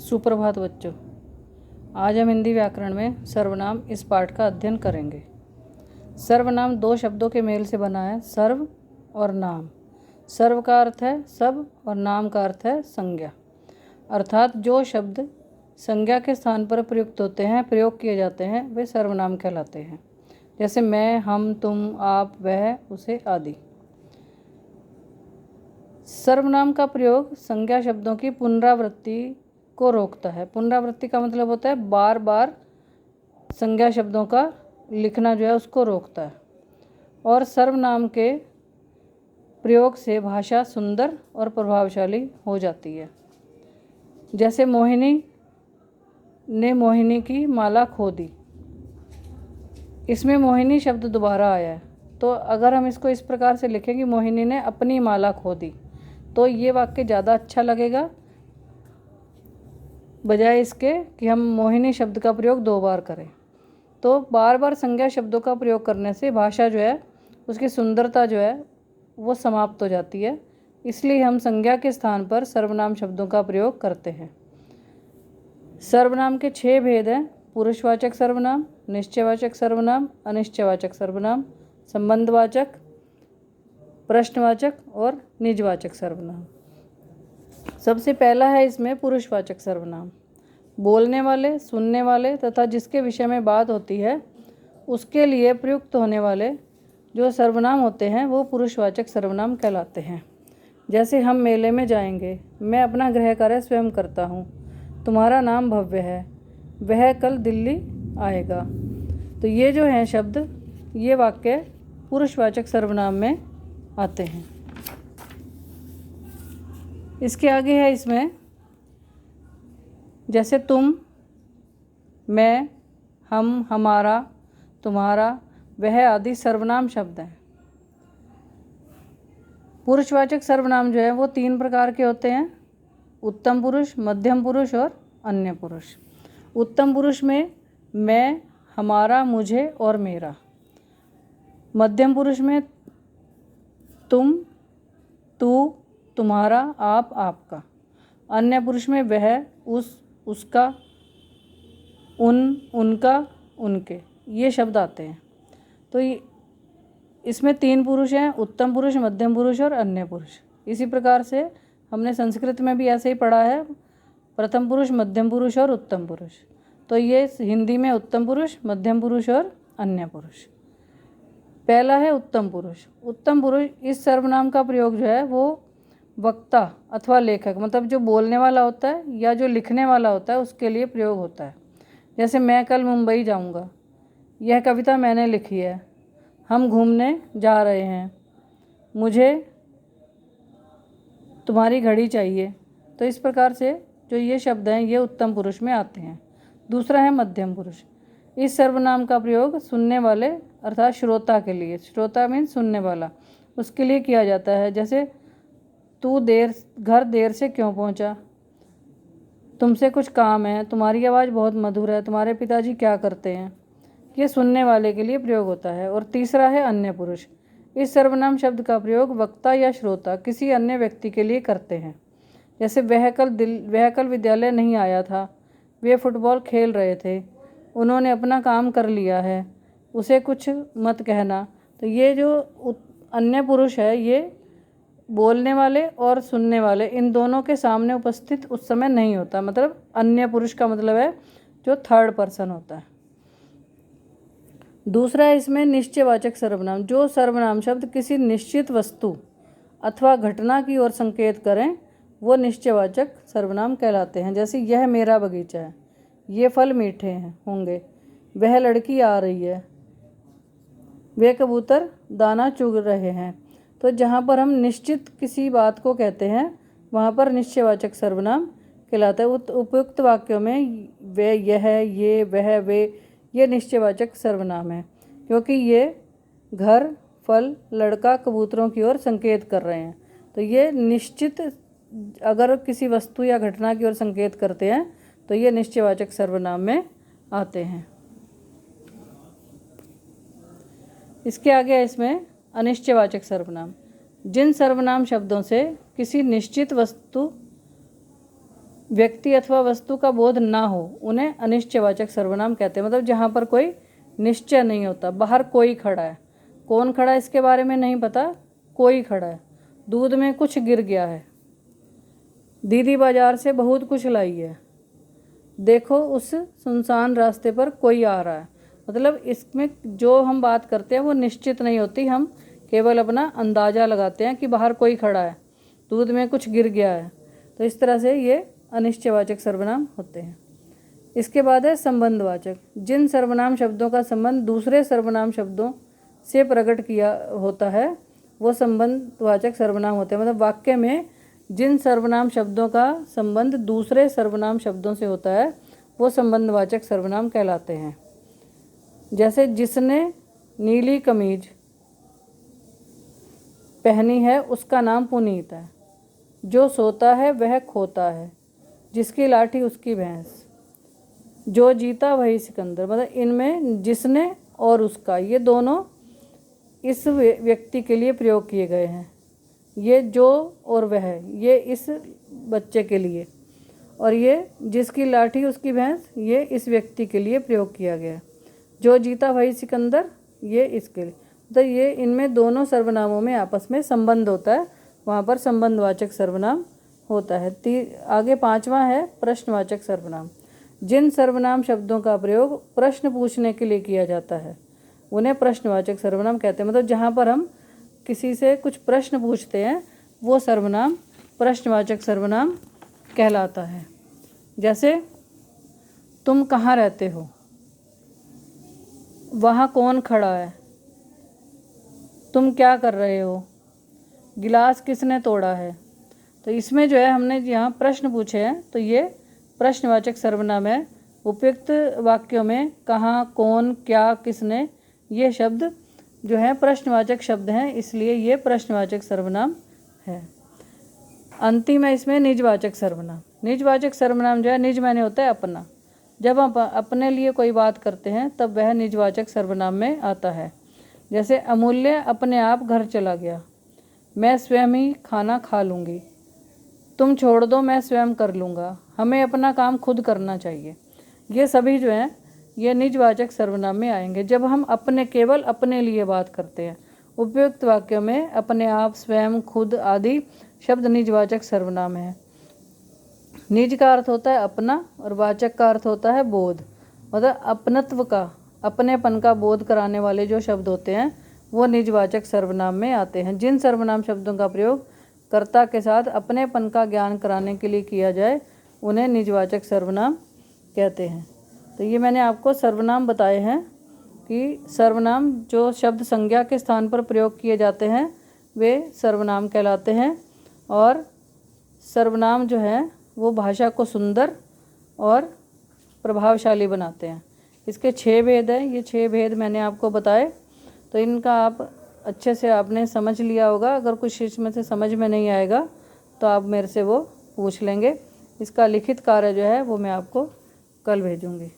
सुप्रभात बच्चों। आज हम हिंदी व्याकरण में सर्वनाम इस पाठ का अध्ययन करेंगे। सर्वनाम दो शब्दों के मेल से बना है, सर्व और नाम। सर्व का अर्थ है सब और नाम का अर्थ है संज्ञा। अर्थात जो शब्द संज्ञा के स्थान पर प्रयुक्त होते हैं, प्रयोग किए जाते हैं, वे सर्वनाम कहलाते हैं। जैसे मैं, हम, तुम, आप, वह, उसे आदि। सर्वनाम का प्रयोग संज्ञा शब्दों की पुनरावृत्ति को रोकता है। पुनरावृत्ति का मतलब होता है बार बार संज्ञा शब्दों का लिखना जो है उसको रोकता है। और सर्वनाम के प्रयोग से भाषा सुंदर और प्रभावशाली हो जाती है। जैसे मोहिनी ने मोहिनी की माला खो दी। इसमें मोहिनी शब्द दोबारा आया है, तो अगर हम इसको इस प्रकार से लिखें कि मोहिनी ने अपनी माला खो दी, तो ये वाक्य ज़्यादा अच्छा लगेगा, बजाय इसके कि हम मोहिनी शब्द का प्रयोग दो बार करें। तो बार बार संज्ञा शब्दों का प्रयोग करने से भाषा जो है उसकी सुंदरता जो है वो समाप्त हो जाती है। इसलिए हम संज्ञा के स्थान पर सर्वनाम शब्दों का प्रयोग करते हैं। सर्वनाम के 6 भेद हैं: पुरुषवाचक सर्वनाम, निश्चयवाचक सर्वनाम, अनिश्चयवाचक सर्वनाम, संबंधवाचक, प्रश्नवाचक और निजवाचक सर्वनाम। सबसे पहला है इसमें पुरुषवाचक सर्वनाम। बोलने वाले, सुनने वाले तथा जिसके विषय में बात होती है उसके लिए प्रयुक्त होने वाले जो सर्वनाम होते हैं वो पुरुषवाचक सर्वनाम कहलाते हैं। जैसे हम मेले में जाएंगे, मैं अपना गृह कार्य स्वयं करता हूँ, तुम्हारा नाम भव्य है, वह कल दिल्ली आएगा। तो ये जो हैं शब्द, ये वाक्य पुरुषवाचक सर्वनाम में आते हैं। इसके आगे है इसमें जैसे तुम, मैं, हम, हमारा, तुम्हारा, वह आदि सर्वनाम शब्द हैं। पुरुषवाचक सर्वनाम जो है वो 3 प्रकार के होते हैं: उत्तम पुरुष, मध्यम पुरुष और अन्य पुरुष। उत्तम पुरुष में मैं, हमारा, मुझे और मेरा। मध्यम पुरुष में तुम, तू, तुम्हारा, आप, आपका। अन्य पुरुष में वह, उस, उसका, उन, उनका, उनके, ये शब्द आते हैं। तो इसमें 3 पुरुष हैं: उत्तम पुरुष, मध्यम पुरुष और अन्य पुरुष। इसी प्रकार से हमने संस्कृत में भी ऐसे ही पढ़ा है, प्रथम पुरुष, मध्यम पुरुष और उत्तम पुरुष। तो ये हिंदी में उत्तम पुरुष, मध्यम पुरुष और अन्य पुरुष। पहला है उत्तम पुरुष। उत्तम पुरुष इस सर्वनाम का प्रयोग जो है वो वक्ता अथवा लेखक, मतलब जो बोलने वाला होता है या जो लिखने वाला होता है उसके लिए प्रयोग होता है। जैसे मैं कल मुंबई जाऊंगा, यह कविता मैंने लिखी है, हम घूमने जा रहे हैं, मुझे तुम्हारी घड़ी चाहिए। तो इस प्रकार से जो ये शब्द हैं ये उत्तम पुरुष में आते हैं। दूसरा है मध्यम पुरुष। इस सर्वनाम का प्रयोग सुनने वाले अर्थात श्रोता के लिए, श्रोता मीन सुनने वाला, उसके लिए किया जाता है। जैसे तू घर देर से क्यों पहुंचा, तुमसे कुछ काम है, तुम्हारी आवाज़ बहुत मधुर है, तुम्हारे पिताजी क्या करते हैं। ये सुनने वाले के लिए प्रयोग होता है। और तीसरा है अन्य पुरुष। इस सर्वनाम शब्द का प्रयोग वक्ता या श्रोता किसी अन्य व्यक्ति के लिए करते हैं। जैसे वह कल विद्यालय नहीं आया था, वे फुटबॉल खेल रहे थे, उन्होंने अपना काम कर लिया है, उसे कुछ मत कहना। तो ये जो अन्य पुरुष है ये बोलने वाले और सुनने वाले इन दोनों के सामने उपस्थित उस समय नहीं होता। मतलब अन्य पुरुष का मतलब है जो थर्ड पर्सन होता है। दूसरा है इसमें निश्चयवाचक सर्वनाम। जो सर्वनाम शब्द किसी निश्चित वस्तु अथवा घटना की ओर संकेत करें वो निश्चयवाचक सर्वनाम कहलाते हैं। जैसे यह मेरा बगीचा है, ये फल मीठे होंगे, वह लड़की आ रही है, वे कबूतर दाना चुग रहे हैं। तो जहाँ पर हम निश्चित किसी बात को कहते हैं वहाँ पर निश्चयवाचक सर्वनाम कहलाता है। उपयुक्त वाक्यों में वे, यह, ये, वह, वे, ये निश्चयवाचक सर्वनाम है, क्योंकि ये घर, फल, लड़का, कबूतरों की ओर संकेत कर रहे हैं। तो ये निश्चित अगर किसी वस्तु या घटना की ओर संकेत करते हैं तो ये निश्चयवाचक सर्वनाम में आते हैं। इसके आगे है इसमें अनिश्चयवाचक सर्वनाम। जिन सर्वनाम शब्दों से किसी निश्चित वस्तु व्यक्ति अथवा वस्तु का बोध ना हो उन्हें अनिश्चयवाचक सर्वनाम कहते हैं। मतलब जहाँ पर कोई निश्चय नहीं होता, बाहर कोई खड़ा है, कौन खड़ा है इसके बारे में नहीं पता, कोई खड़ा है। दूध में कुछ गिर गया है, दीदी बाजार से बहुत कुछ लाई है, देखो उस सुनसान रास्ते पर कोई आ रहा है। मतलब इसमें जो हम बात करते हैं वो निश्चित नहीं होती, हम केवल अपना अंदाज़ा लगाते हैं कि बाहर कोई खड़ा है, दूध में कुछ गिर गया है। तो इस तरह से ये अनिश्चयवाचक सर्वनाम होते हैं। इसके बाद है संबंधवाचक। जिन सर्वनाम शब्दों का संबंध दूसरे सर्वनाम शब्दों से प्रकट किया होता है वो संबंधवाचक सर्वनाम होते हैं। मतलब वाक्य में जिन सर्वनाम शब्दों का संबंध दूसरे सर्वनाम शब्दों से होता है वो संबंधवाचक सर्वनाम कहलाते हैं। जैसे जिसने नीली कमीज पहनी है उसका नाम पुनीत है, जो सोता है वह खोता है, जिसकी लाठी उसकी भैंस, जो जीता वही सिकंदर। मतलब इनमें जिसने और उसका ये दोनों इस व्यक्ति के लिए प्रयोग किए गए हैं। ये जो और वह ये इस बच्चे के लिए, और ये जिसकी लाठी उसकी भैंस ये इस व्यक्ति के लिए प्रयोग किया गया। जो जीता वही सिकंदर ये इसके लिए। तो ये इनमें दोनों सर्वनामों में आपस में संबंध होता है, वहाँ पर संबंधवाचक सर्वनाम होता है। आगे पांचवा है प्रश्नवाचक सर्वनाम। जिन सर्वनाम शब्दों का प्रयोग प्रश्न पूछने के लिए किया जाता है उन्हें प्रश्नवाचक सर्वनाम कहते हैं। मतलब जहाँ पर हम किसी से कुछ प्रश्न पूछते हैं वो सर्वनाम प्रश्नवाचक सर्वनाम कहलाता है। जैसे तुम कहाँ रहते हो, वहाँ कौन खड़ा है, तुम क्या कर रहे हो, गिलास किसने तोड़ा है। तो इसमें जो है हमने यहाँ प्रश्न पूछे हैं तो ये प्रश्नवाचक सर्वनाम है। उपयुक्त वाक्यों में कहाँ, कौन, क्या, किसने ये शब्द जो है प्रश्नवाचक शब्द हैं, इसलिए ये प्रश्नवाचक सर्वनाम है। अंतिम है इसमें निजवाचक सर्वनाम। निजवाचक सर्वनाम जो है निज माने होता है अपना। जब हम अपने लिए कोई बात करते हैं तब वह निजवाचक सर्वनाम में आता है। जैसे अमूल्य अपने आप घर चला गया, मैं स्वयं ही खाना खा लूँगी, तुम छोड़ दो मैं स्वयं कर लूँगा, हमें अपना काम खुद करना चाहिए। ये सभी जो हैं ये निजवाचक सर्वनाम में आएंगे जब हम अपने केवल अपने लिए बात करते हैं। उपयुक्त वाक्यों में अपने आप, स्वयं, खुद आदि शब्द निजवाचक सर्वनाम है। निज का अर्थ होता है अपना और वाचक का अर्थ होता है बोध। मतलब अपनत्व का, अपनेपन का बोध कराने वाले जो शब्द होते हैं वो निजवाचक सर्वनाम में आते हैं। जिन सर्वनाम शब्दों का प्रयोग कर्ता के साथ अपनेपन का ज्ञान कराने के लिए किया जाए उन्हें निजवाचक सर्वनाम कहते हैं। तो ये मैंने आपको सर्वनाम बताए हैं कि सर्वनाम जो शब्द संज्ञा के स्थान पर प्रयोग किए जाते हैं वे सर्वनाम कहलाते हैं, और सर्वनाम जो है वो भाषा को सुंदर और प्रभावशाली बनाते हैं। इसके 6 भेद हैं, ये 6 भेद मैंने आपको बताए, तो इनका आप अच्छे से आपने समझ लिया होगा। अगर कुछ इसमें से समझ में नहीं आएगा तो आप मेरे से वो पूछ लेंगे। इसका लिखित कार्य जो है वो मैं आपको कल भेजूँगी।